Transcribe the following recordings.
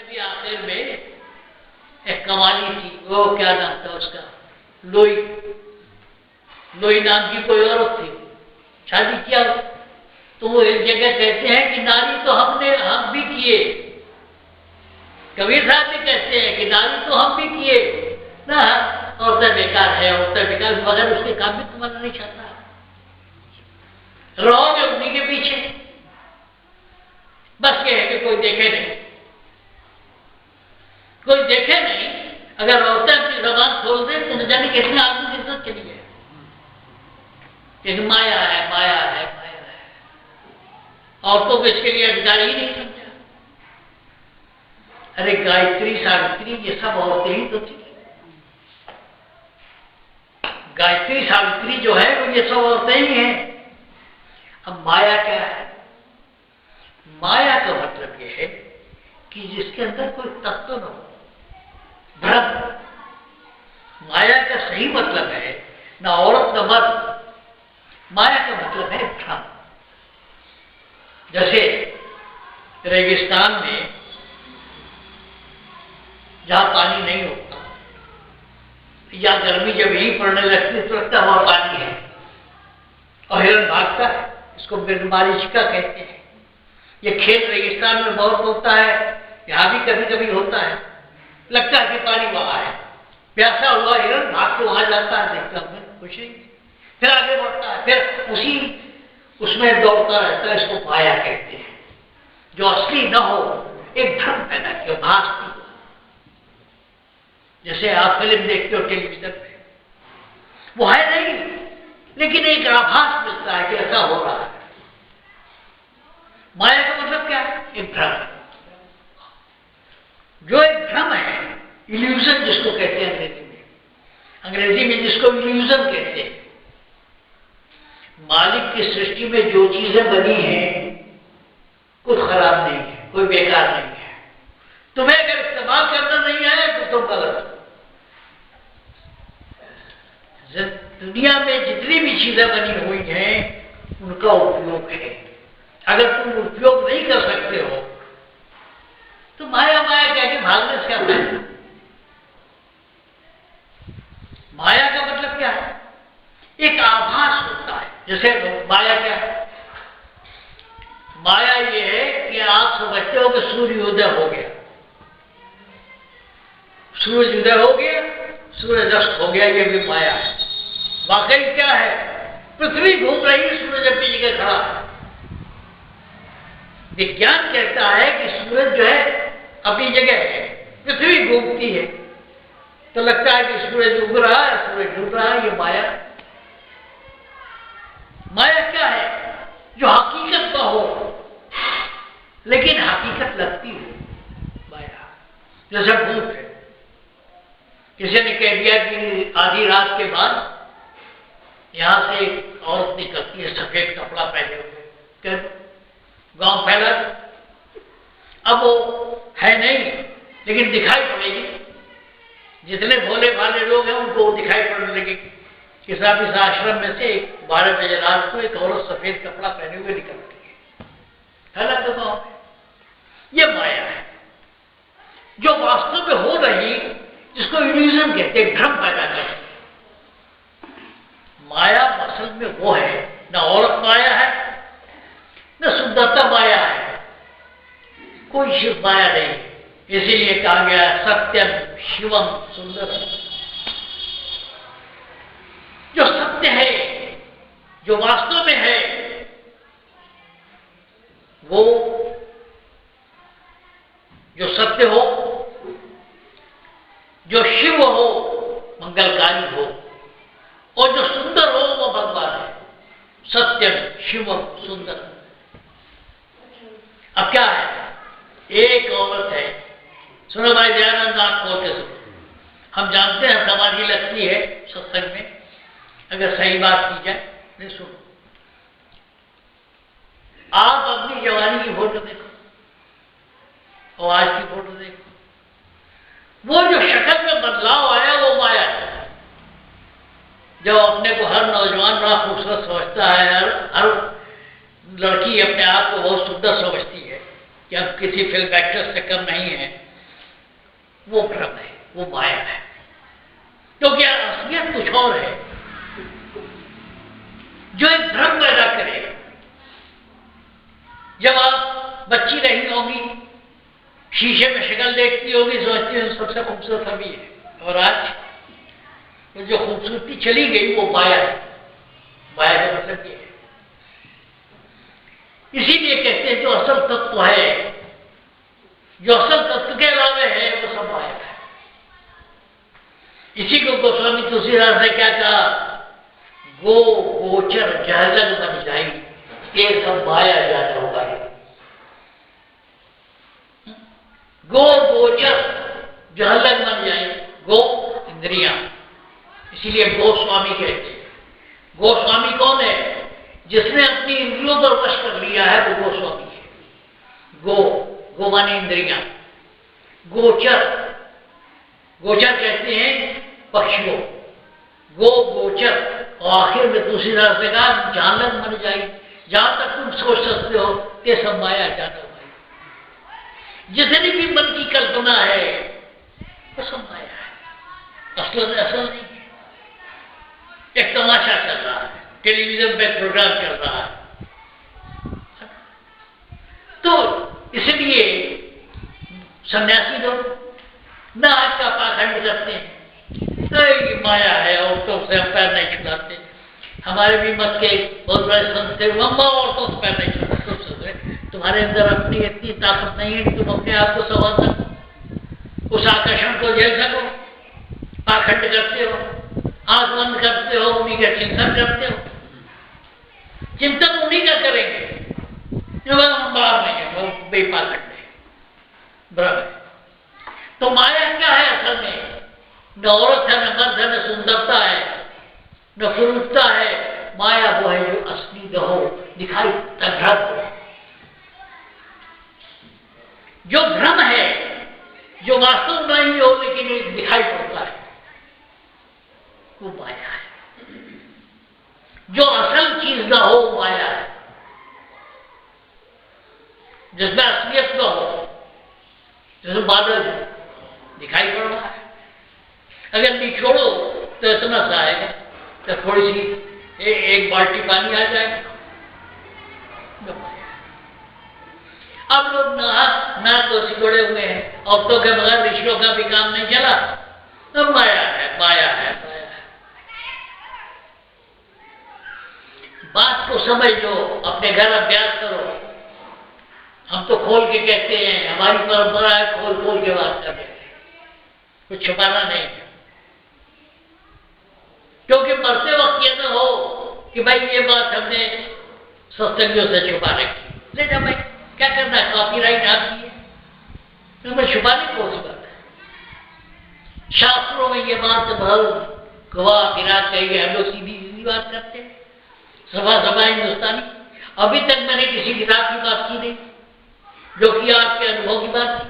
भी आखिर में एक कमाली थी, वो क्या नाम था उसका, लोई, लोई नाम की कोई औरत थी, शादी किया। तो वो एक जगह कहते हैं कि नारी तो हम भी किए, कबीर साहब भी कहते हैं कि नारी तो हम भी किए ना, औरतें बेकार है, औरतें बेकार, मगर उसके काम भी तुम्हारा नहीं चाहता, रहोगे उन्हीं के पीछे, बस ये है कि कोई देखे नहीं, कोई देखे नहीं। अगर औरतें अपनी जबान खोल दे तो न जाने कितने आदमी के साथ चली गए, लेकिन माया है, माया है, माया है। औरतों को इसके लिए अधिकार ही नहीं समझा। अरे गायत्री, सावित्री, ये सब औरतें ही तो थी। गायत्री, सावित्री जो है वो ये सब औरतें ही हैं। अब माया क्या है? माया का मतलब ये है कि जिसके अंदर कोई तत्व न हो, भ्रम। माया का सही मतलब है ना औरत न मर्द, माया का मतलब है भ्रम। जैसे रेगिस्तान में जहां पानी नहीं होता, या गर्मी जब यही पड़ने लगती तो लगता वहां पानी है और हिरण भागता है, इसको मरीचिका कहते हैं। ये खेत रेगिस्तान में बहुत होता है, यहां भी कभी कभी होता है, लगता है कि पानी वहां है, प्यासा हुआ हिरण भाग के वहां जाता है, देखता है कुछ नहीं, फिर आगे बढ़ता है, फिर उसमें दौड़ता रहता है। इसको माया कहते हैं। जो असली न हो, एक भ्रम पैदा किया, भास। जैसे आप फिल्म देखते हो टेलीविजन पे, वो है नहीं, लेकिन एक आभास मिलता है कि ऐसा हो रहा है। माया का मतलब क्या है? एक भ्रम। जो एक भ्रम है, इल्यूजन जिसको कहते हैं अंग्रेजी में जिसको इल्यूजन कहते हैं। मालिक की सृष्टि में जो चीजें बनी हैं, कुछ खराब नहीं है, कोई बेकार नहीं है। तुम्हें अगर इस्तेमाल करना नहीं आया तो तुम गलत हो। दुनिया में जितनी भी चीजें बनी हुई हैं, उनका उपयोग है। अगर तुम उपयोग नहीं कर सकते हो तो माया माया कह के भागने से क्या फायदा? माया का मतलब क्या है? एक आभास होता है। जैसे माया क्या है? माया ये है कि आप समझते हो कि सूर्योदय हो गया, सूर्योदय हो गया, सूरज अस्त हो गया, ये भी माया है। वाकई क्या है? पृथ्वी घूम रही है, सूरज अपनी जगह खड़ा है। विज्ञान कहता है कि सूरज जो है अपनी जगह है, पृथ्वी घूमती है, तो लगता है कि सूरज उग रहा है, सूरज डूब रहा है। ये माया। माया क्या है? जो हकीकत का हो लेकिन हकीकत लगती हो, माया। जैसे भूत है, किसी ने कह दिया कि आधी रात के बाद यहां से एक औरत निकलती है सफेद कपड़ा पहने हुए, गांव फैला। अब वो है नहीं, लेकिन दिखाई पड़ेगी। जितने भोले भाले लोग हैं उनको दिखाई पड़ने लगे कि साहब इस आश्रम में से 12 बजे रात को एक औरत सफेद कपड़ा पहने हुए निकलती है, फैला तो गांव में। ये माया है जो वास्तव में हो रही, जिसको इल्यूजन कहते हैं, भ्रम पैदा करती। माया असल में वो है, न औरत माया है, न सुंदरता माया है, कोई शिव माया नहीं। इसीलिए कहा गया सत्यम शिवम सुंदरम। जो सत्य है, जो वास्तव में है, वो जो सत्य हो, जो शिव हो, मंगलकारी हो, और जो सुंदर हो वो भगवान है। सत्यम शिवम सुंदर। अब क्या है? एक औरत है, सुनो भाई, दयानंद नाथ खोल के सुनो। हम जानते हैं समाधि लगती है सत्संग में, अगर सही बात की जाए। नहीं सुनो, आप अपनी जवानी की फोटो देखो और आज की फोटो देखो, वो जो शक्ल में बदलाव आया वो माया है। जब अपने को हर नौजवान बड़ा खूबसूरत समझता है, हर लड़की अपने आप को बहुत सुंदर समझती है कि अब किसी फिल्म एक्ट्रेस से कम नहीं है, वो भ्रम है, वो माया है। तो क्या असलियत कुछ और है जो एक भ्रम पैदा करे। जब आप बच्ची रही होगी, शीशे में शक्ल देखती होगी, सोचती हो सबसे खूबसूरत अभी है, और आज तो जो खूबसूरती चली गई वो माया है। माया का मतलब ये है। इसीलिए कहते हैं जो असल तत्व है, जो असल तत्व के अलावा है, वो सब माया है। इसी को गोस्वामी तुलसीदास ने क्या कहा, गो गोचर जहलग बन जाई, ये सब माया जाना होगा। गो गोचर जहलग बन जाए, गो इंद्रियां, इसीलिए गोस्वामी कहते हैं। गोस्वामी कौन है? जिसने अपनी इंद्रियों पर वश कर लिया है वो गोस्वामी है। गो माने इंद्रियां। गोचर, गोचर कहते हैं पक्षियों, गो गोचर। और आखिर में दूसरी तरह से कहा जानक मन जाए, जहां तक तुम सोच सकते हो कि सब माया जाना भाई। जितनी भी मन की कल्पना है वो सब माया है, असल नहीं है। एक तमाशा चल रहा है, टेलीविजन पे प्रोग्राम चल रहा है। तो इसलिए सन्यासी लोग नाक का पाखंड करते हैं, ये माया है, औरतों से हम पैर नहीं छुड़ाते। हमारे भी मत के बहुत बड़े संत थे, अम्मा औरतों से पैर नहीं छुड़ाते। तुम्हारे अंदर अपनी इतनी ताकत नहीं है कि तुम अपने आप को संभाल सको, उस आकर्षण को झेल सको। पाखंड करते हो, आंख बंद करते हो, उन्हीं का चिंतन करते हो। चिंतन उन्हीं का करेंगे जो हम बाहर नहीं है, वो बेपाखंड है, भ्रम है। तो माया क्या है असल में? न औरत है, न मर्द है, न सुंदरता है, न फुरुषता है। माया वो है जो असली न हो, दिखाई भ्रम। जो भ्रम है, जो वास्तव नहीं हो लेकिन एक दिखाई पड़ता है, वो माया है। जो असल चीज न हो माया है, जिसमें असलियत न हो, जैसे बादल दिखाई पड़ रहा है, अगर निचोड़ो तो इतना सा आएगा, तो थोड़ी सी एक बाल्टी पानी आ जाएगा। अब लोग ना तो सिकोड़े हुए हैं, औरतों के बगैर ऋषियों का भी काम नहीं चला। तो माया है, माया है, माया है। बात को समझ लो, अपने घर अभ्यास करो। हम तो खोल के कहते हैं, हमारी परंपरा है खोल खोल के बात करते हैं, कुछ छुपाना नहीं है। क्योंकि मरते वक्त ये ना हो कि भाई ये बात हमने सत्संगियों से छुपा रखी, ले जा भाई क्या करना है, कॉपीराइट आपकी है, तो मैं छुपाने की कोशिश करता है। शास्त्रों में ये बात बहुत गवाह गिरात कही है, हम लोग सीधी बात करते हैं, सभा हिंदुस्तानी। अभी तक मैंने किसी किताब की बात की नहीं, जो कि आपके अनुभव की बात थी।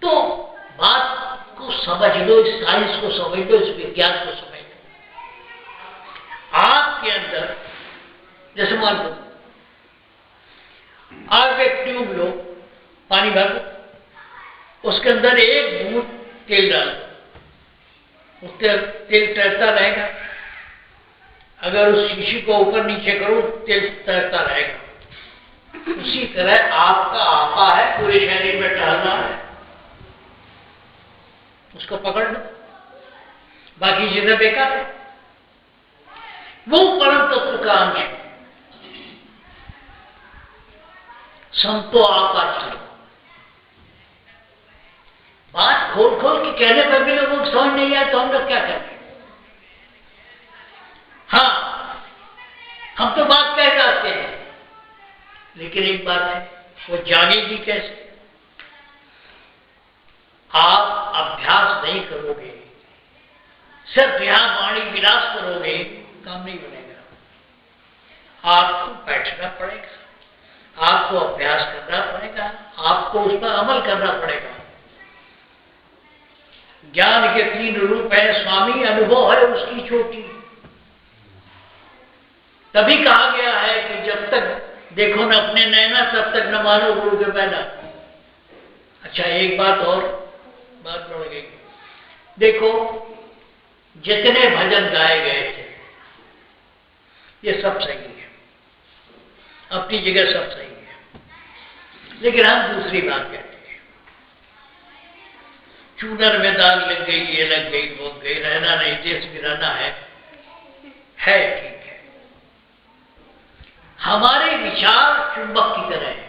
तो बात को समझ लो, इस साइंस को समझ लो, इस विज्ञान को समझ लो। आपके अंदर जैसे मान लो आप एक ट्यूब लो, पानी भर लो, उसके अंदर एक बूंद तेल डालो, उससे तेल तैरता रहेगा। अगर उस शीशी को ऊपर नीचे करो, तेल तैरता रहेगा। उसी तरह आपका आपा है, पूरे शरीर में टहलना है, उसको पकड़ लो, बाकी चीजें बेकार है। वो परम तत्व का अंश है। संतो आकाश, बात खोल खोल के कहने पर भी लोगों को समझ नहीं आया तो हम लोग क्या करें? हाँ, हम तो बात कह जाते हैं, लेकिन एक बात है, वो जानेगी कैसे? आप अभ्यास नहीं करोगे, सिर्फ यहां वाणी विलास करोगे, काम नहीं बनेगा। आपको बैठना पड़ेगा, आपको अभ्यास करना पड़ेगा, आपको उस पर अमल करना पड़ेगा। ज्ञान के 3 रूप है स्वामी, अनुभव है उसकी चोटी। तभी कहा गया है कि जब तक देखो न अपने नैना, तब तक न मानो गुरु के पैना। अच्छा, एक बात और बात बढ़ गई। देखो, जितने भजन गाए गए थे ये सब सही है, अपनी जगह सब सही है, लेकिन हम दूसरी बात कहते हैं। चूनर में दाग लग गई, ये लग गई, वो गई, रहना नहीं देश बिराना है ठीक है। हमारे विचार चुंबक की तरह है,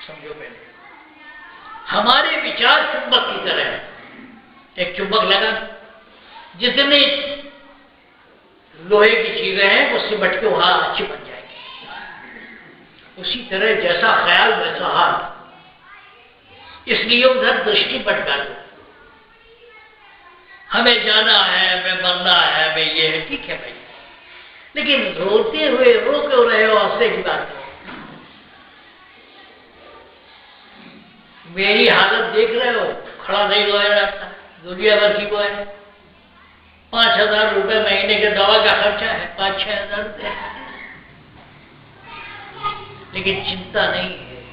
समझो पहले, हमारे विचार चुंबक की तरह है। एक चुंबक लगा, जितने लोहे की चीजें हैं वो सिमट के वहां चिपक जाएगी। उसी तरह जैसा ख्याल वैसा हाल, इसलिए उधर दृष्टि भटका दो। हमें जाना है, हमें मरना है, हमें ये है, ठीक है भाई, लेकिन रोते हुए रो क्यों रहे हो? हंसने की बात करो। मेरी हालत देख रहे हो, खड़ा नहीं रोया जाता, दुनिया भर की वो है। 5,000 रुपए महीने के दवा का खर्चा है, 5-6 हजार रुपये, लेकिन चिंता नहीं है,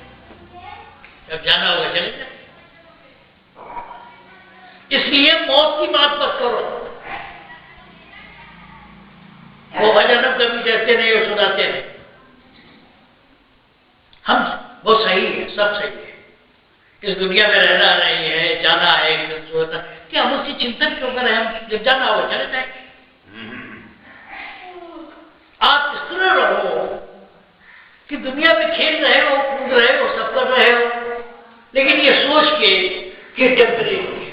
जब जाना होगा चले जाए। इसलिए मौत की बात मत करो। वो भजन हम कभी कहते नहीं और सुनाते नहीं, हम वो सही है, सब सही है। इस दुनिया में रहना नहीं है, जाना है, क्या हम उसकी चिंतन क्यों करें? हम जब जाना हो चले जाएंगे। आप इस तरह रहो कि दुनिया में खेल रहे हो, कूद रहे हो, सब कर रहे हो, लेकिन ये सोच के कि टेम्परेरी है,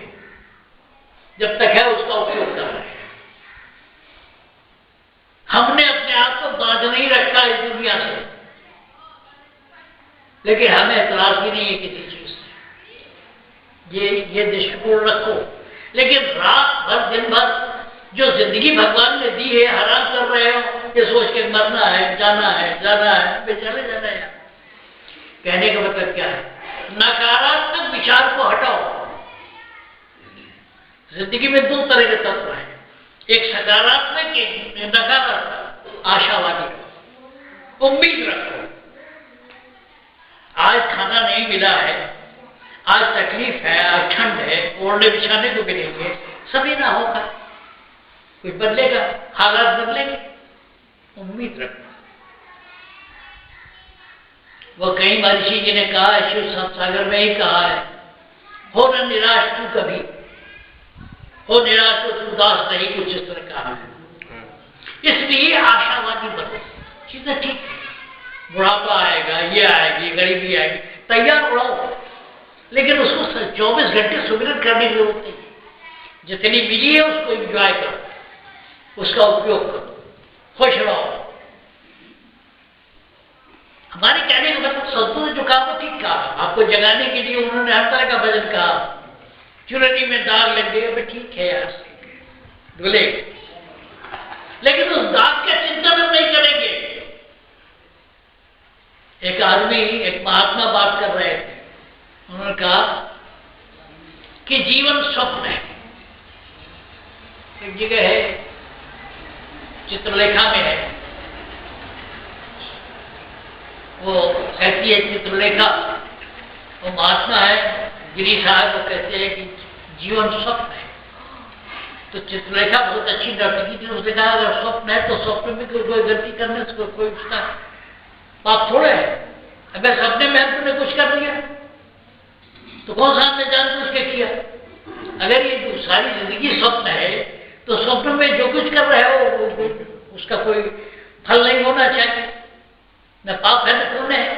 जब तक है उसका उपयोग कर रहे हैं। हमने अपने आप को बांध नहीं रखा इस दुनिया से, लेकिन हमें एतराज भी नहीं है किसी चीज से। ये दृष्टिकोण रखो, लेकिन रात भर दिन भर जो जिंदगी भगवान ने दी है हराम कर रहे हो, ये सोच के मरना है, जाना है, जाना है, बेचारे जाना है। कहने का मतलब क्या है? नकारात्मक विचार को हटाओ। जिंदगी में 2 तरह के तत्व हैं, एक सकारात्मक, एक नकारात्मक। आशावादी रहो, उम्मीद रखो। आज खाना नहीं मिला है, आज तकलीफ है, आज ठंड है, ओढ़ने बिछाने को मिलेंगे, सभी ना होगा, कुछ बदलेगा, हालात बदलेंगे, उम्मीद रखना। वो कई महर्षि जी ने कहा है, शिव सागर में ही कहा है, हो न निराश तू कभी, हो निराश तो तू उदास नहीं, कुछ इस तरह कहा है। इसलिए आशावादी बनो, चीजें ठीक है, बुढ़ापा आएगा, ये आएगी, गरीबी आएगी, तैयार रहो, लेकिन उसको 24 घंटे सुमिरन करने की जरूरत नहीं। जितनी मिली है उसको एंजॉय करो, उसका उपयोग करो, खुश रहो। हमारे कहने का मतलब संतों ने जो कहा वो ठीक कहा, आपको जगाने के लिए उन्होंने हर तरह का भजन कहा। चुनरी में दाग लग गए, अभी ठीक है यार, बोले, लेकिन उस दाग का चिंतन हम नहीं करेंगे। एक आदमी, एक महात्मा बात कर रहे थे, उन्होंने कहा कि जीवन स्वप्न है। एक जगह है, चित्रलेखा में है, वो कहती है चित्रलेखा, वो महात्मा है गिरी साहब, वो कहते हैं कि जीवन स्वप्न है। तो चित्रलेखा बहुत अच्छी डॉक्टर थी, उसने कहा अगर स्वप्न है तो स्वप्न में कोई गलती करने से कोई उसका पाप थोड़े है। अगर सपने में तुमने कुछ कर लिया तो कौन सा आपने जानबूझ के किया? अगर ये सारी जिंदगी स्वप्न है तो स्वप्न में जो कुछ कर रहे हो उसका कोई फल नहीं होना चाहिए, न पाप है न पुण्य है।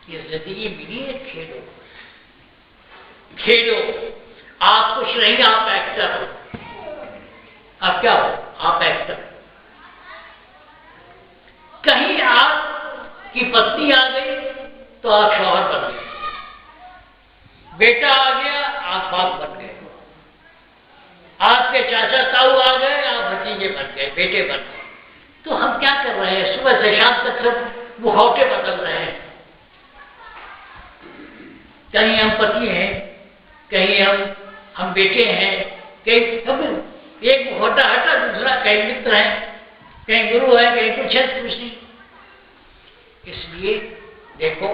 ये जिंदगी मिली है, खेलो खेलो। आप कुछ नहीं, आप एक्टर हो। आप क्या हो? आप एक्टर। कहीं आपकी पत्नी आ गई तो आप शौहर बन गए, बेटा आ गया आप बाप बन गए, आपके चाचा ताऊ आ गए आप भतीजे बन गए, बेटे बन गए। तो हम क्या कर रहे हैं? सुबह से शाम तक सब मुखौटे बदल रहे हैं। कहीं हम पति हैं, कहीं हम बेटे हैं, कहीं हम एक मुखौटा हटा दूसरा, कहीं मित्र है, कहीं गुरु है, कहीं कुछ है, कुछ नहीं। इसलिए देखो,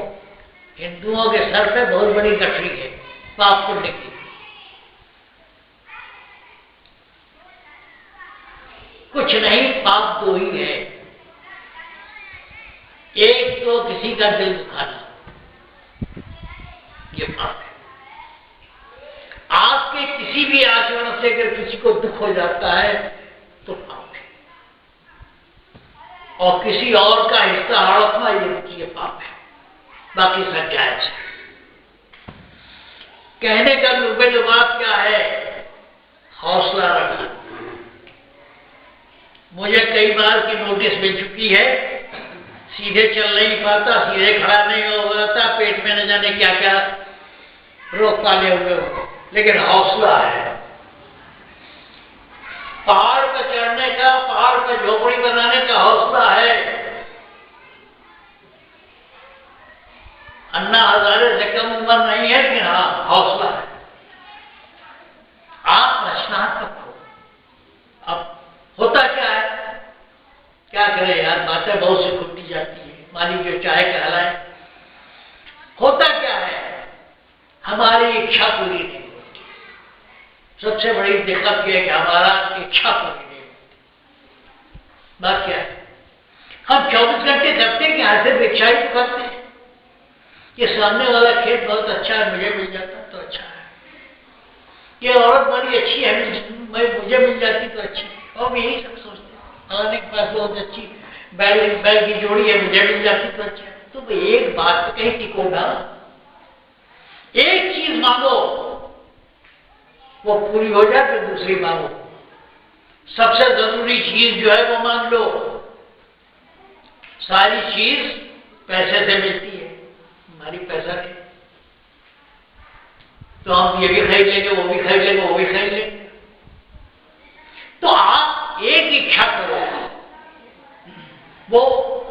हिंदुओं के सर पे बहुत बड़ी गठरी है पाप पुण्य की। कुछ नहीं, पाप दो ही है। एक तो किसी का दिल दुखाना, ये पाप है। आपके किसी भी आचरण से अगर किसी को दुख हो जाता है तो पाप है, और किसी और का हिस्सा हड़पना ये पाप है, बाकी सब जायज है। कहने का लुबे बात क्या है? हौसला रखना। मुझे कई बार की नोटिस मिल चुकी है, सीधे चल नहीं पाता, सीधे खड़ा नहीं हो पाता, पेट में न जाने क्या क्या रोग पाले हुए हो, लेकिन हौसला है। पहाड़ पर चढ़ने का, पहाड़ पर झोपड़ी बनाने का हौसला है। अन्ना हजारे से कम उम्र नहीं है, लेकिन हाँ हौसला है। आप रचनात्मक हो। अब होता क्या है, क्या करें यार, बातें बहुत सी खुटी जाती है, मालिक जो चाहे कहलाए। होता क्या है, हमारी इच्छा पूरी नहीं होती। सबसे बड़ी दिक्कत यह है कि हमारा इच्छा पूरी नहीं होती। बात क्या है, हम 24 घंटे करते कि यहाँ से इच्छा ही तो करते हैं कि सामने वाला खेत बहुत अच्छा है, मुझे मिल जाता तो अच्छा है, ये औरत बड़ी अच्छी है, मुझे मिल जाती तो अच्छी है, और भी यही सब सोचते हैं। और एक बात बहुत अच्छी बैल की जोड़ी है, मुझे मिल जाती तो अच्छा है। तो एक बात तो कहीं टिको ना, एक चीज मांगो वो पूरी हो जाए, फिर दूसरी मांगो। सबसे जरूरी चीज जो है वो मांग लो। सारी चीज पैसे से मिलती है, हमारी पैसा नहीं, तो हम ये भी खरीद लेंगे, वो भी खरीद लेंगे, वो भी खरीद लेंगे। तो आप एक इच्छा करो, वो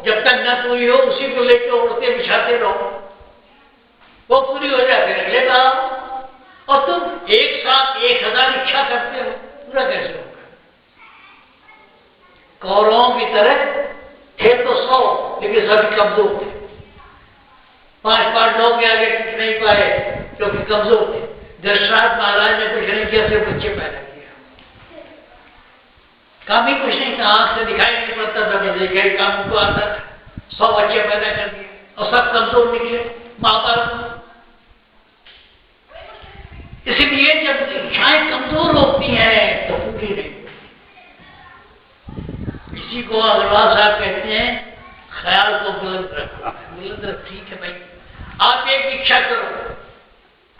जब तक न पूरी हो उसी को लेकर उड़ते बिछाते रहो, वो पूरी हो जाए फिर अगले बार। और तुम एक साथ 1000 इच्छा करते हो, पूरा कैसे होगा? कौरवों की तरह थे तो 100, लेकिन सभी कमजोर थे। 5 लोग आगे टिक नहीं पाए क्योंकि कमजोर थे। दशरथ महाराज ने कुछ नहीं किया, सिर्फ बच्चे पैदा किया, काम ही कुछ नहीं था, आंख से दिखाई नहीं पड़ता था, बस काम उनको आता था। 100 बच्चे पैदा कर दिए और सब कमजोर निकले महाभारत में। इसलिए जब इच्छाएं कमजोर होती हैं तो पूरी नहीं होती। इसी को अग्रवाल साहब कहते हैं, ख्याल को बुलंद रखो। बुलंद रख, ठीक है भाई, आप एक इच्छा करो,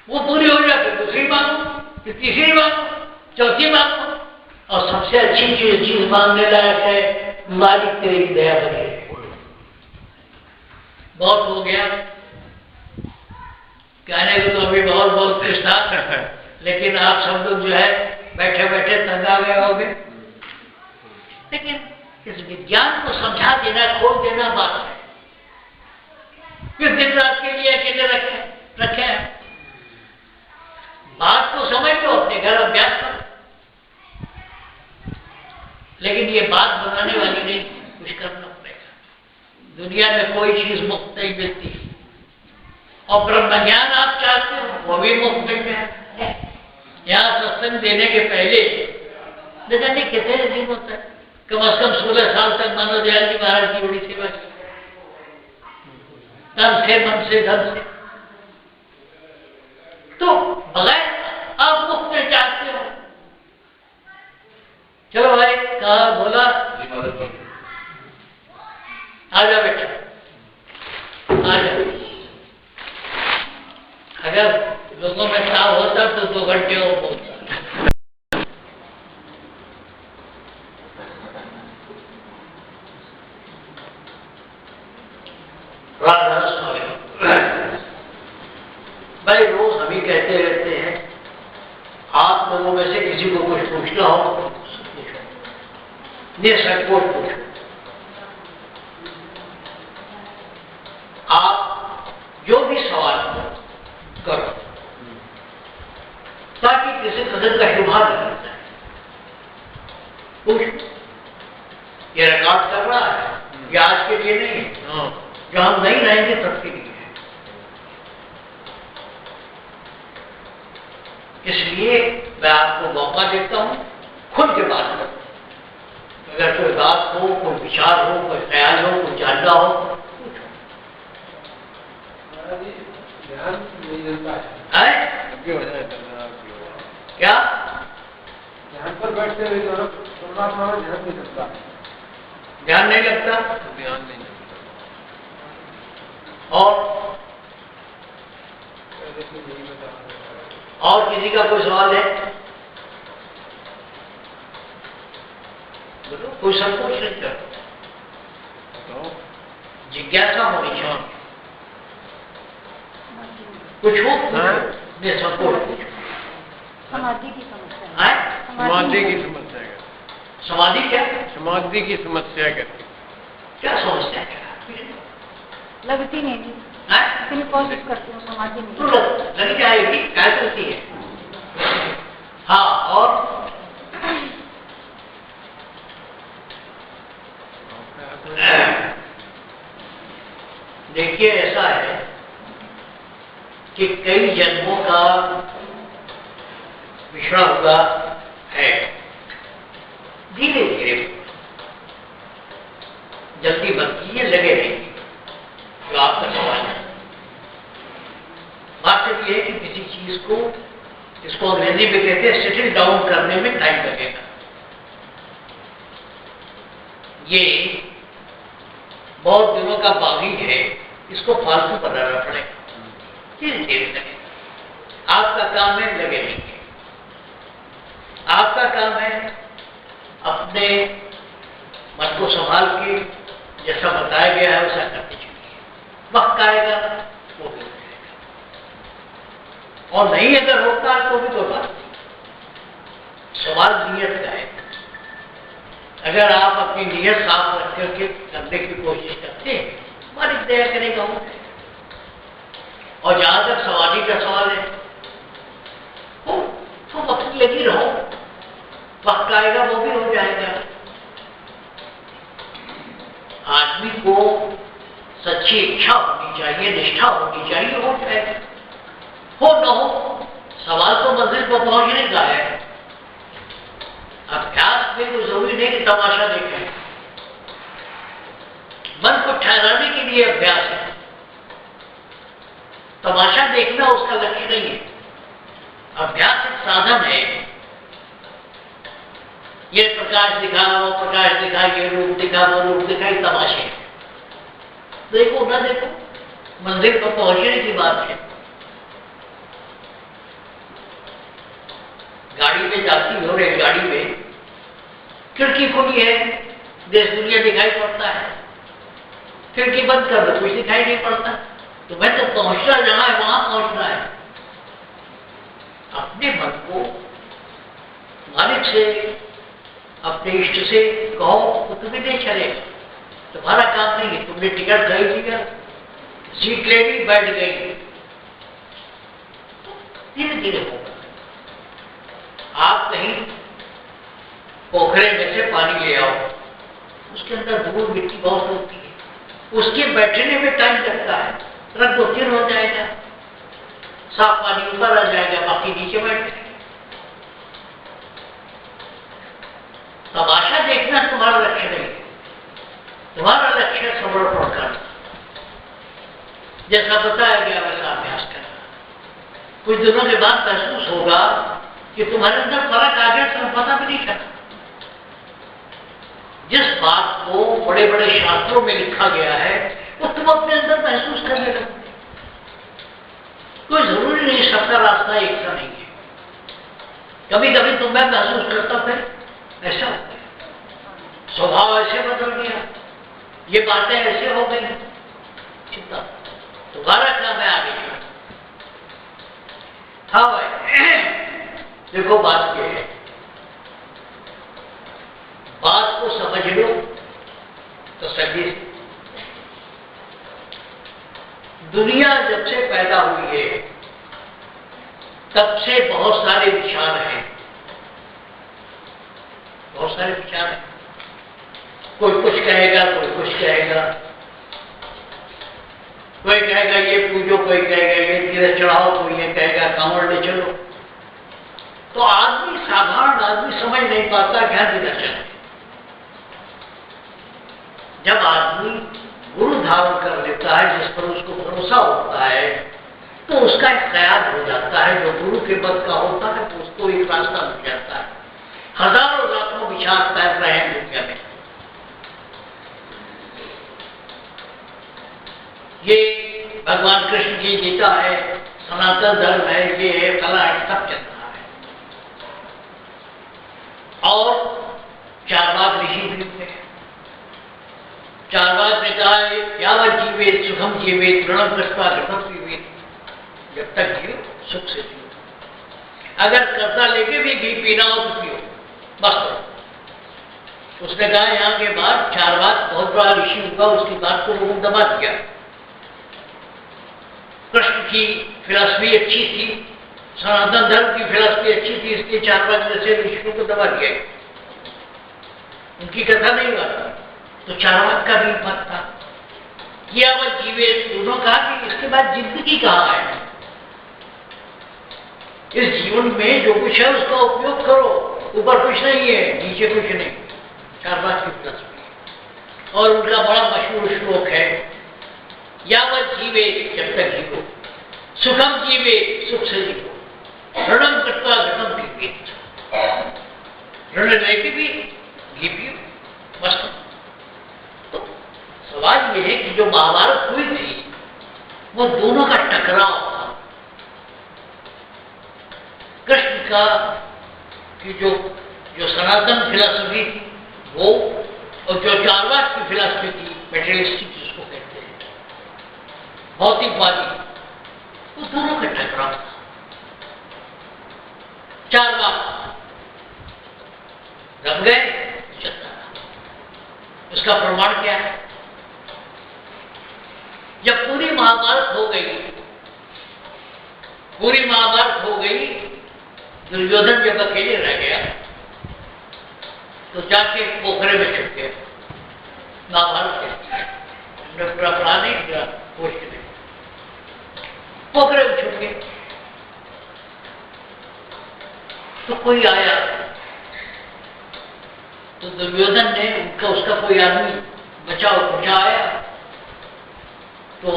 वो पूरी हो जाए, फिर दूसरी मांगो, फिर तीसरी मांगो, चौथी मांगो। और सबसे अच्छी चीज मांगने लायक है, मालिक तेरी दया बनी रहे। बहुत हो गया, कहने को तो अभी बहुत बहुत कुछ था, लेकिन आप सब लोग जो है बैठे बैठे तंग आ गए होंगे। लेकिन इस विज्ञान को समझा देना, खोल देना बात है। फिर दिन रात के लिए अकेले रखे हैं, बात को समझ लो, अपने घर अभ्यास करो। लेकिन ये बात बनाने वाली नहीं, कुछ करना पड़ेगा। दुनिया में कोई चीज मुफ्त नहीं मिलती, और ब्रह्म ज्ञान आप चाहते हो वो भी मुफ्त मिल जाए। यहाँ सत्संग देने के पहले न जाने कितने दिन होता है, कम से कम 16 साल तक मानव दयाल जी महाराज की बड़ी सेवा की, तन से मन से धन से। तो बगैर आप मुफ्त में चाहते हो। चलो भाई, कहा बोला, आ जा बेटा, आ जा। अगर लोगों में ताव होता तो 2 घंटे और बोलता। भाई रोज हम ही कहते रहते हैं, आप लोगों में से किसी को कुछ पूछना हो तो निसंकोच पूछो। आप जो भी सवाल करो, ताकि किसी कदर का शुभार नहीं होता है। पूछो, ये रिकॉर्ड कर रहा है, ये आज के लिए नहीं है, जो हम नहीं रहेंगे सबके लिए है। इसलिए मैं आपको मौका देता हूं, खुल के बात करो। अगर कोई बात हो, कोई विचार हो, कोई ख्याल हो, कोई जानना हो, पूछो। ध्यान नहीं मिलता है क्या? ध्यान पर बैठते हुए परमात्मा में ध्यान नहीं लगता। ध्यान नहीं लगता? ध्यान नहीं लगता। और किसी का कोई सवाल है? बोलो, कोई संकोच नहीं करो, जिज्ञासा होनी चाहिए। कुछ हो संकोच पूछो। समाधि की समस्या है? समाधि की समस्या है। समाधि क्या? समाधि की समस्या कहते। क्या समस्या क्या? लगती नहीं थी, इतनी कोशिश करती हूँ, समाधि नहीं लग जाएगी, क्या करती है? हाँ, और देखिए ऐसा है कि कई जन्मों का मिश्रण हुआ है, धीरे धीरे, जल्दी मत कीजिए, लगे रहेंगे। जो आपका सवाल है, बात सिर्फ ये है कि किसी चीज को, जिसको अंग्रेजी में कहते हैं सेटल डाउन करने में टाइम लगेगा। ये बहुत दिनों का बागी है, इसको फालतू बनाना पड़ेगा, धीरे धीरे लगेगा। आपका काम है लगे रहेंगे। आपका काम है अपने मन को संभाल के जैसा बताया गया है वैसा करते चलिए। वक्त आएगा वो भी हो जाएगा, और नहीं अगर होता है तो भी कोई बात नहीं। सवाल नियत का है। अगर आप अपनी नियत साफ रख करके करने की कोशिश करते हैं, मालिक दया करेगा हो जाएगा। और जहां तक समाधि का सवाल है, हो तो वक्त लगी रहो, वक्त आएगा वो भी हो जाएगा। आदमी को सच्ची इच्छा होनी चाहिए, निष्ठा होनी चाहिए, हो जाएगा। हो न हो, सवाल तो मंजिल पर पहुंचने का है। अभ्यास में तो जरूरी नहीं कि तमाशा देखें, मन को ठहराने के लिए अभ्यास है। तमाशा देखना उसका लक्ष्य नहीं है। अभ्यास एक साधन है। ये प्रकाश दिखा, वो प्रकाश दिखा, ये रूप दिखा, वो रूप दिखा, ये तमाशे। देखो ना देखो, मंदिर पर पहुंचने की बात है। गाड़ी में जाती हो, रेलगाड़ी में खिड़की खुली है, देश दुनिया दिखाई पड़ता है। खिड़की बंद कर दो, कुछ दिखाई नहीं पड़ता। तो मैं तो पहुंचना जहां है वहां पहुंचना है। अपने मन को मालिक से, अपने इष्ट से कहो तो तुम्हें नहीं चलेगा। तुम्हारा काम नहीं है। तुमने टिकट खरीद लिया, सीट ले ली, बैठ गई, धीरे धीरे होगा। आप कहीं पोखरे में से पानी ले आओ, उसके अंदर धूल मिट्टी बहुत होती है, उसके बैठने में टाइम लगता है। तुरंत दो तीन हो जाएगा, साफ पानी ऊपर आ जाएगा, बाकी नीचे बैठ जाएगा। तमाशा देखना तुम्हारा लक्ष्य नहीं है। तुम्हारा लक्ष्य समर्पण करना, जैसा बताया गया वैसा अभ्यास करना। कुछ दिनों के बाद महसूस होगा कि तुम्हारे अंदर फर्क आ गया, तुम्हें पता भी नहीं चला। जिस बात को बड़े बड़े शास्त्रों में लिखा गया है वो तुम अपने अंदर महसूस करने लगते। कोई जरूरी नहीं, सबका रास्ता एक सा नहीं है। कभी कभी तुम मैं महसूस करता, फिर ऐसा हो गया, स्वभाव ऐसे बदल गया, ये बातें ऐसे हो गई। चिंता, तुम्हारा काम है आगे का। हाँ भाई, देखो बात क्या है, बात को समझ लो तो सही। दुनिया जब से पैदा हुई है तब से बहुत सारे विचार हैं, बहुत सारे विचार हैं। कोई कुछ कहेगा, कोई कुछ कहेगा, कोई कहेगा ये पूजो, कोई कहेगा ये तीरथ चढ़ाओ, कोई ये कहेगा कांवड़ ले चलो। तो आदमी, साधारण आदमी समझ नहीं पाता क्या दिशा है। जब आदमी गुरु धारण कर लेता है, जिस पर उसको भरोसा होता है, तो उसका एक ख्याल हो जाता है जो गुरु के बद का होता है, तो उसको एक रास्ता मिल जाता है। हजारों लाखों विचार तैर रहे हैं दुनिया में। ये भगवान कृष्ण की गीता है, सनातन धर्म है, ये है, फला है, सब चल रहा है। और चारवाक ऋषि भी थे। चारवाक ने कहा है, यावत जीवेत सुखम जीवेत प्रणव कृष्णा घटम पीवेत, जब तक जियो सुख से जियो। अगर कर्ता लेके भी घी पीना हो तो पियो, बस। उसने कहा यहाँ के बाद चारवाक बहुत बड़ा ऋषि हुआ, उसकी बात को लोगों ने दबा दिया। कृष्ण की फिलॉसफी अच्छी थी, सनातन धर्म की फिलॉसफी अच्छी थी, इसलिए चारवाक जैसे ऋषियों को दबा दिया, उनकी कथा नहीं हुआ। तो चारवाक का भी मत था कि अब जीवे। उन्होंने कहा कि इसके बाद जिंदगी कहाँ है, इस जीवन में जो कुछ है उसका उपयोग करो, ऊपर कुछ नहीं है, नीचे कुछ नहीं। चारवाक की फिलॉसफी। और उनका बड़ा मशहूर श्लोक है, यावत जीवे, जब तक जीवो, सुखम जीवे, सुख से जीवो, ऋणम कृत्वा घटम पीवेत, ऋण लेके भी घी पियो, बस। तो सवाल यह है कि जो महाभारत हुई थी वो दोनों का टकराव था। कृष्ण का कि जो सनातन फिलॉसफी थी वो, और जो चारवाक की फिलॉसफी थी, मेटेरियलिस्टिक जिसको कहते हैं, भौतिकवादी, वो दोनों का टकराव था। चारवाक दब गए, चलता रहा। उसका प्रमाण क्या है? जब पूरी महाभारत हो गई, पूरी महाभारत हो गई, दुर्योधन जब अकेले रह गया तो जाके पोखरे में छुप गया। महाभारत के पूरा पढ़ा नहीं, पूरा पोस्ट में पोखरे में छुप गए। तो कोई आया तो दुर्योधन ने उसका कोई आदमी बचा आया, तो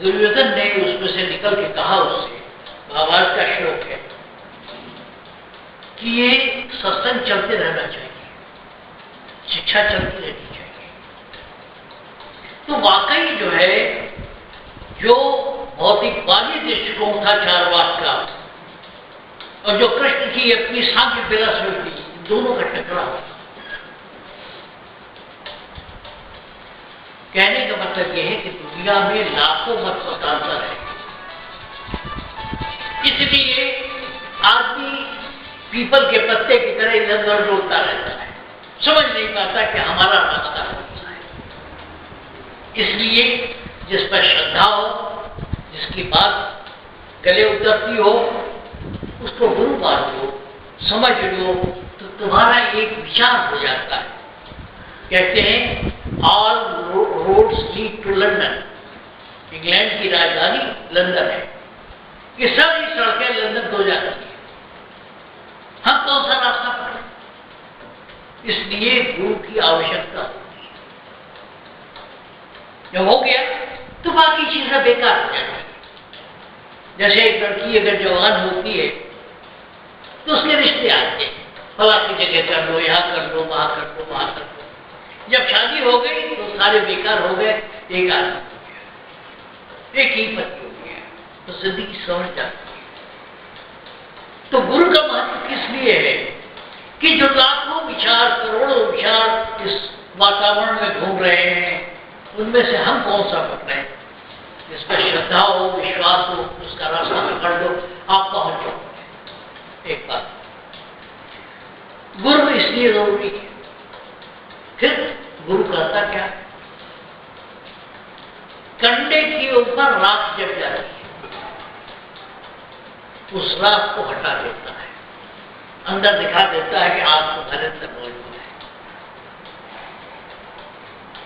दुर्योधन ने उसमें से निकल के कहा उससे, महाभारत का श्लोक है कि ये सत्संग चलते रहना चाहिए, शिक्षा चलती रहनी चाहिए। तो वाकई जो है, जो भौतिकवादी दृष्टिकोण था चारवाक का, और जो कृष्ण की अपनी सांख्य फिलॉसफी थी, दोनों का टकराव। कहने का मतलब यह है कि दुनिया में लाखों मत मतांतर है, इसलिए आदमी पीपल के पत्ते की तरह इधर उधर डोलता रहता है, समझ नहीं पाता कि हमारा रास्ता कौन सा है। इसलिए जिस पर श्रद्धा हो, जिसकी बात गले उतरती हो, उसको गुरु मान लो, समझ लो, तो तुम्हारा एक विचार हो जाता है। कहते हैं all roads lead to London, England की राजधानी लंदन है, ये सारी सड़कें लंदन को जाती है। हम कौन सा रास्ता पकड़े? इसलिए गुरु की आवश्यकता होती है। जब हो गया तो बाकी चीजें बेकार हो जाती है। जैसे एक लड़की अगर जवान होती है तो उसके रिश्ते आते हैं, फला की जगह कर लो, यहाँ कर लो, वहां कर लो, वहां कर लो। जब शादी हो गई तो सारे बेकार हो गए, एक आदमी हो गया, एक ही पति हो गया, तो जिंदगी समझ जाती है। तो गुरु का महत्व किस लिए है कि जो लाखों विचार, करोड़ों विचार इस वातावरण में घूम रहे हैं, उनमें से हम कौन सा पकड़े, जिस पर श्रद्धा हो, विश्वास हो, उसका रास्ता पकड़ लो, आप पहुंच जाओगे। एक बात, गुरु इसलिए जरूरी है। फिर गुरु करता क्या? कंडे के ऊपर राख जब जाती है, उस राख को हटा देता है, अंदर दिखा देता है कि आप तुम्हारे अंदर मौजूद है।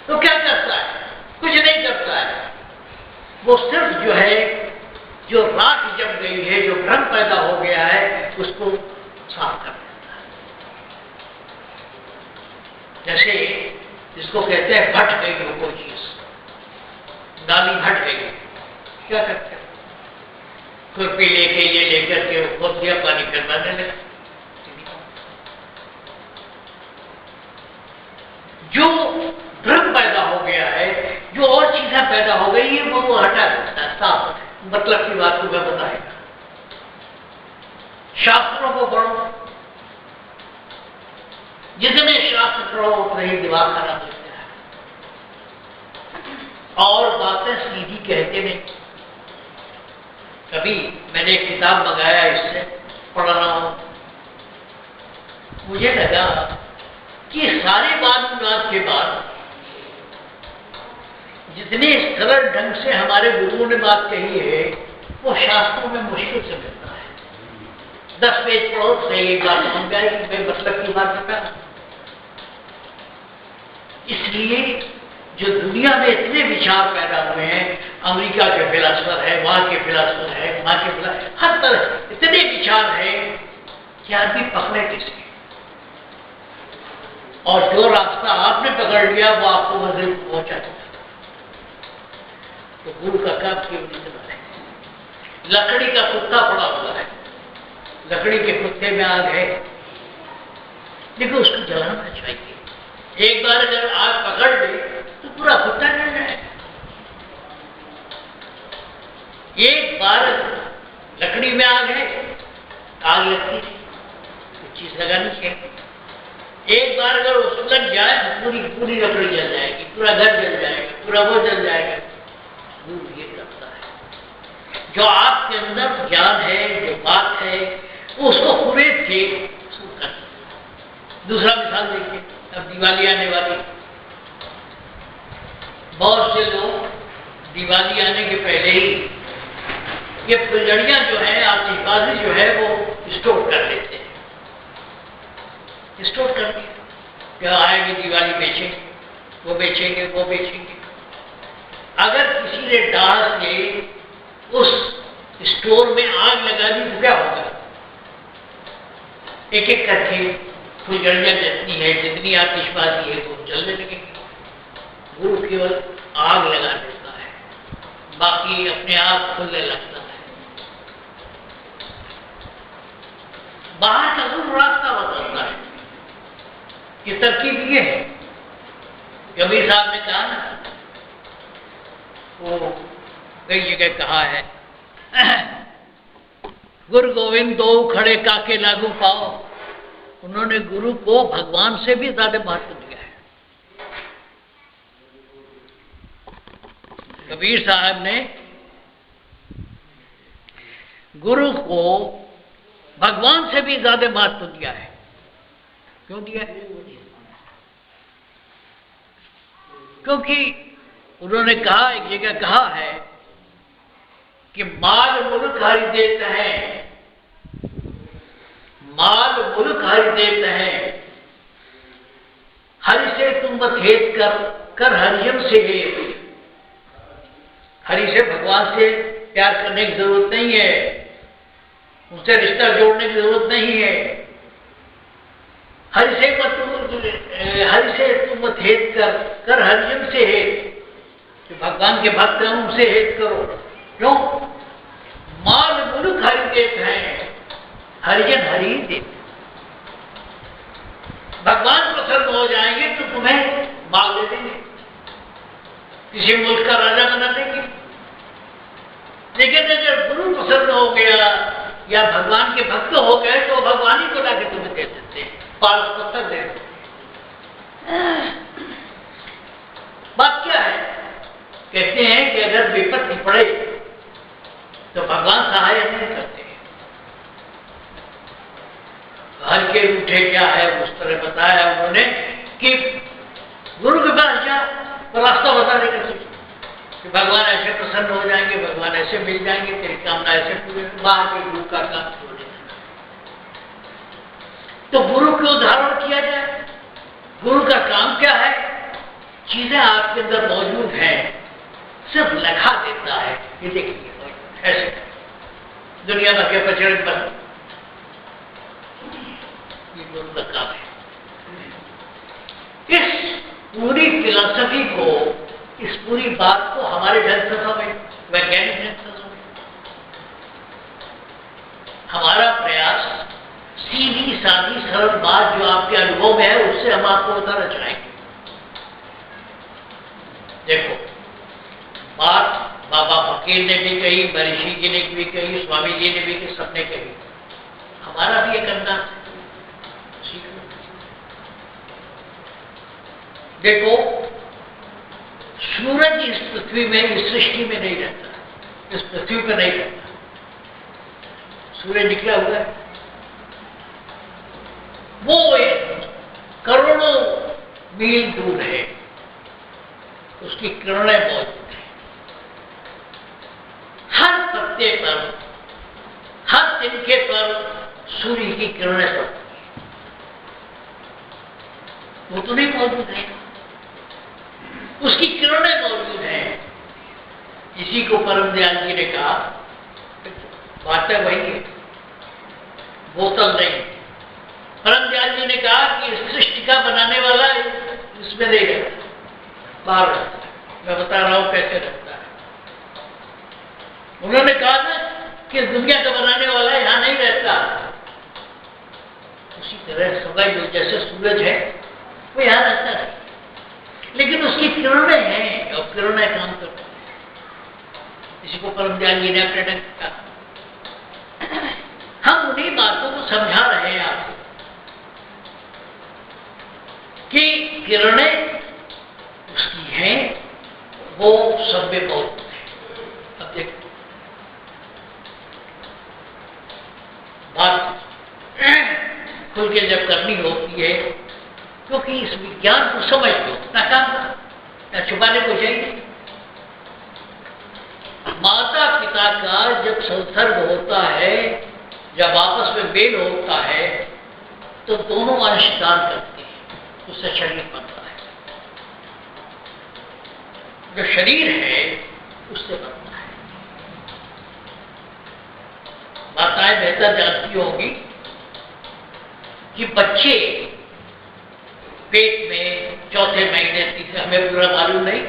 तो क्या करता है? कुछ नहीं करता है। वो सिर्फ जो है, जो राख जम गई है, जो भ्रम पैदा हो गया है, उसको साफ कर देता है। जैसे जिसको कहते हैं फट गई हो कोई चीज, नाली फट गई, क्या करते हैं? खुरपी लेके ये लेकर के खोद दिया, पानी फिर बहने लगा। जो भ्रम पैदा हो गया है, जो और चीजें पैदा हो गई है, वो हटा देता है, साफ मतलब की बात को मैं बताएगा। शास्त्रों को पढ़ो, जितने शास्त्र पढ़ो उतना ही दिमाग खराब होता है और बातें सीधी कहते नहीं। कभी मैंने एक किताब मंगाया, इससे पढ़ रहा हूं, मुझे लगा कि सारे वाद-विवाद के बाद जितने सरल ढंग से हमारे गुरुओं ने बात कही है, वो शास्त्रों में मुश्किल से मिलता है। 10 पेज पढ़ो से एक बात समझ जाएगी, मैं मतलब की बात करता। इसलिए जो दुनिया में इतने विचार पैदा हुए हैं, अमेरिका के फिलासफर है, वहां के फिलासफर है, वहां के फिलासफर, हर तरह इतने विचार है कि आदमी पकड़े किसे। और जो रास्ता आपने पकड़ लिया वो आपको मंजिल पहुंचा देगा। तो गुरु का काम क्यों नहीं चला है? लकड़ी का कुत्ता पड़ा हुआ है, लकड़ी के कुत्ते में आग है, देखो उसको जलाना चाहिए। एक बार अगर आग पकड़ ले तो पूरा कुत्ता जल जाएगा। एक बार लकड़ी में आग है, आग लगती है, कुछ चीज लगानी चाहिए। एक बार अगर उसमें लग जाए तो पूरी पूरी लकड़ी जल जाएगी, पूरा घर जल जाएगा, पूरा वो जल जाएगा। गुरु ये करता है, जो आपके अंदर ज्ञान है, जो बात है, उसको पूरे से कर। दूसरा मिसाल देखिए, अब दिवाली आने वाली, बहुत से लोग दिवाली आने के पहले ही ये फुलझड़ियां जो है, आतिशबाजी जो है, वो स्टोर कर लेते हैं। स्टोर कर दिया, क्या आएगी दिवाली बेचेंगे, वो बेचेंगे, वो बेचेंगे। अगर किसी ने डाल से उस स्टोर में आग लगा दी तो क्या होगा? एक एक करके फुलझड़ियां जितनी है, जितनी आतिशबाजी है, वो जलने लगेगी। गुरु केवल आग लगा देता है, बाकी अपने आप खुलने लगता है। बाहर का गुरु रास्ता बताता है। ये तरकीब ये है, कबीर साहब ने कहा ना, वो कई जगह कहा है, गुरु गोविंद दो खड़े काके लागू पाओ। उन्होंने गुरु को भगवान से भी ज्यादा महत्व दिया है। कबीर साहब ने गुरु को भगवान से भी ज्यादा महत्व दिया है। क्यों दिया है? क्योंकि उन्होंने कहा, एक जगह कहा है कि माल मुल्क हरि देते हैं, माल मुल्क हरि देते हैं, हरि से तुम बखेत कर हरियम से हेत। हरि से, भगवान से प्यार करने की जरूरत नहीं है, उनसे रिश्ता जोड़ने की जरूरत नहीं है। हरि से तुम मत हेत कर हरियम से हेत। कि भगवान के भक्त हैं उनसे हेत करो। क्यों? माल मुल्क हरि देते हैं, हरिजन हरि देते। भगवान प्रसन्न हो जाएंगे तो तुम्हें माल दे देंगे, किसी मुल्क का राजा बना देंगे। लेकिन अगर गुरु प्रसन्न हो गया या भगवान के भक्त हो गए तो भगवान ही को लाके तुम्हें दे देते हैं, पाल पत्थर दे देते। बात क्या है? कहते हैं कि अगर विपत्ति पड़े तो भगवान सहायता नहीं करते। हर के रूठे क्या है उस तरह बताया उन्होंने कि गुरु के पास जा तो रास्ता बता देगा कि भगवान ऐसे प्रसन्न हो जाएंगे, भगवान ऐसे मिल जाएंगे, तेरी कामना ऐसे पूरी। बाहर के गुरु का काम छोड़ देना। तो गुरु को धारण किया जाए। गुरु का काम क्या है? चीजें आपके अंदर मौजूद हैं, सिर्फ लिखा देता है। ये देखिए ऐसे दुनिया भर के पचड़े पर दोनों का काम है। इस पूरी फिलॉसफी को, इस पूरी बात को हमारे ढंग से समझ, वैज्ञानिक ढंग से समझ। हमारा प्रयास सीधी सादी सरल बात जो आपके अनुभव में है उससे हम आपको बताना चाहेंगे। देखो, बात बाबा फकीर ने भी कही, महर्षि जी ने भी कही, स्वामी जी ने भी कही, सबने कही। हमारा भी ये करना सीखो। देखो, सूरज इस पृथ्वी में, इस सृष्टि में नहीं रहता, इस पृथ्वी पर नहीं रहता। सूर्य निकला हुआ है, वो एक करोड़ों मील दूर है, उसकी किरणें मौजूद हैं हर पत्ते पर, हर तिनके पर सूर्य की किरणें पड़ती हैं। वो तो नहीं मौजूद है, उसकी किरणें मौजूद हैं। इसी को परम दयाल जी ने कहा, बात है वही है, बोतल नहीं। परम दयाल जी ने कहा कि सृष्टि का बनाने वाला इसमें नहीं रहता, बाहर रहता है। मैं बता रहा हूं कैसे रहता है। उन्होंने कहा ना कि दुनिया का बनाने वाला यहां नहीं रहता। उसी तरह समझ लो, जैसे सूरज है वो यहां रहता है, लेकिन उसकी किरणें हैं और किरणें काम करती हैं। इसी को परम दयाल जी ने अपने ढंग से कहा। हम उन्हीं बातों को समझा रहे हैं आपको कि किरणें उसकी हैं, वो सब में मौजूद है। अब देखो, बात खुल के जब करनी होती है, क्योंकि इस विज्ञान को समझ लो, ना काम ना छुपाने को चाहिए। माता पिता का जब संसर्ग होता है, जब आपस में मेल होता है, तो दोनों अंशदान करते हैं, उससे शरीर बनता है। जो शरीर है उससे बनता है। माताएं बेहतर जानती होंगी कि बच्चे पेट में चौथे महीने, तीसरे, हमें पूरा मालूम नहीं,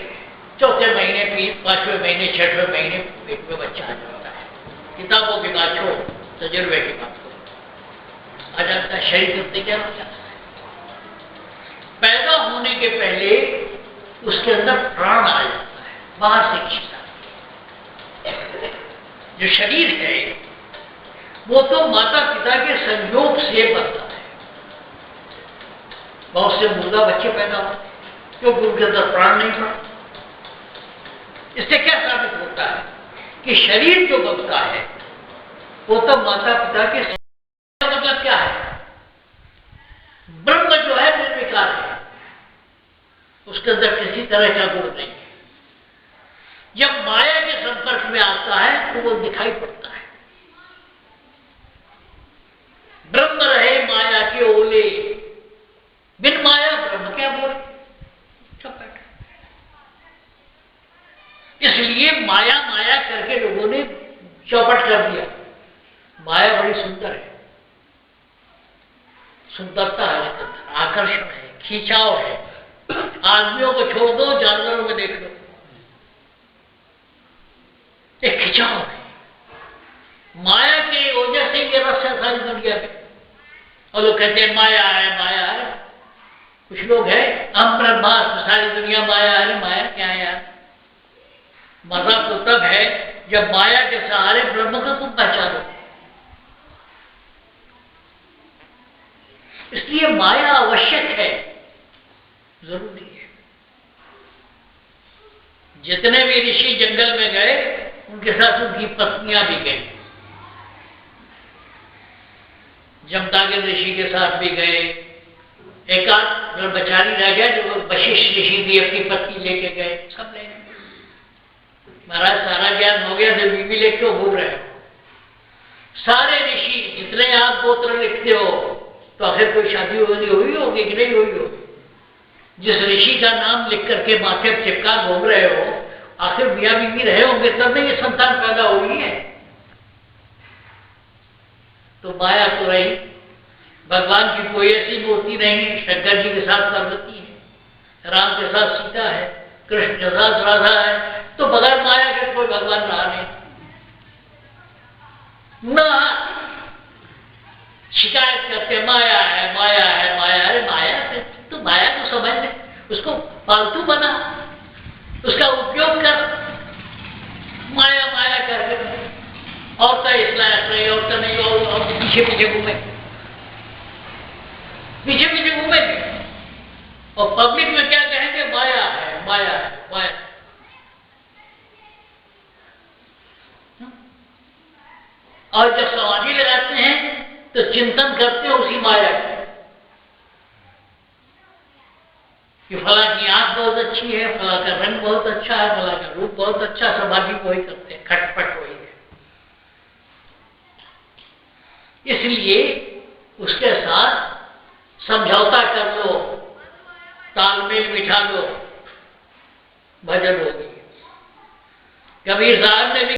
चौथे महीने, 5वें महीने, 6वें महीने पेट में बच्चा आ जाता है। किताबों की बात छोड़ो, तजुर्बे की बात करो, आ जाता है। शरीर कितने क्या हो जाता है। पैदा होने के पहले उसके अंदर प्राण आ जाता है, बाहर से खींचता है। जो शरीर है वो तो माता पिता के संयोग से बनता है। बहुत से मुर्दा बच्चे पैदा होते हैं क्योंकि उनके अंदर प्राण नहीं पड़ता। इससे क्या साबित होता है कि शरीर जो बनता है वो तो माता पिता के मतलब क्या है? ब्रह्म जो है निर्विकार है, उसके अंदर किसी तरह का गुण नहीं है। जब माया के संपर्क में आता है तो वो दिखाई पड़ता है। ब्रह्म रहे माया के ओले, बिन माया ब्रह्म क्या बोले, चौपट। इसलिए माया माया करके लोगों ने चौपट कर दिया। माया बड़ी सुंदर है, सुंदरता है उसके अंदर, आकर्षण है, खींचाव है। आदमियों को छोड़ दो, जानवरों में देख लो, एक खिंचाव है। माया के वजह से ये रस है सारी दुनिया में। और लोग कहते हैं माया है, माया है। कुछ लोग हैं हम ब्रह्मास्त्र, सारी दुनिया माया है। माया क्या है यार? मजा तो तब है जब माया के सहारे ब्रह्म को तुम पहचानो। इसलिए माया आवश्यक है, जरूरी है। जितने भी ऋषि जंगल में गए उनके साथ उनकी पत्नियां भी गई। जमतागिर ऋषि के साथ भी गए। एक आध जो बेचारी रह गया, जो वशिष्ठ ऋषि भी अपनी पत्नी लेके गए, सब ले गए। महाराज सारा ज्ञान हो गया तो बीवी लेके क्यों घूम रहे हो? सारे ऋषि जितने आप गोत्र लिखते हो तो आखिर कोई शादी हुई होगी कि नहीं हुई होगी? जिस ऋषि का नाम लिख करके माथे पर चिपका घूम रहे हो, आखिर मियां बीवी रहे होंगे तब नहीं ये संतान पैदा हुई है। तो माया तो रही, भगवान की कोई ऐसी मूर्ति नहीं है। शंकर जी के साथ पार्वती है, राम के साथ सीता है, कृष्ण के साथ राधा है, तो बगैर माया के कोई भगवान रहा नहीं ना। शिकायत करते माया है माया है माया। अरे माया है तो माया को समझ ले, उसको पालतू बना, उसका उपयोग कर। माया माया करके और तो इस लायक नहीं और तो नहीं, और पीछे पीछे घूमे, पीछे पीछे घूमेंगे और पब्लिक में क्या कहेंगे? माया है माया है माया। और जब समाधि लगाते हैं तो चिंतन करते हैं उसी माया का कि फला की आंख बहुत अच्छी है, फला का रंग बहुत अच्छा है, फला का रूप बहुत अच्छा। समाधि को ही करते हैं, खटपट वही है। इसलिए उसके साथ समझौता कर लो, तालमेल बिठा लो, भजन होगी। कबीर साहब ने भी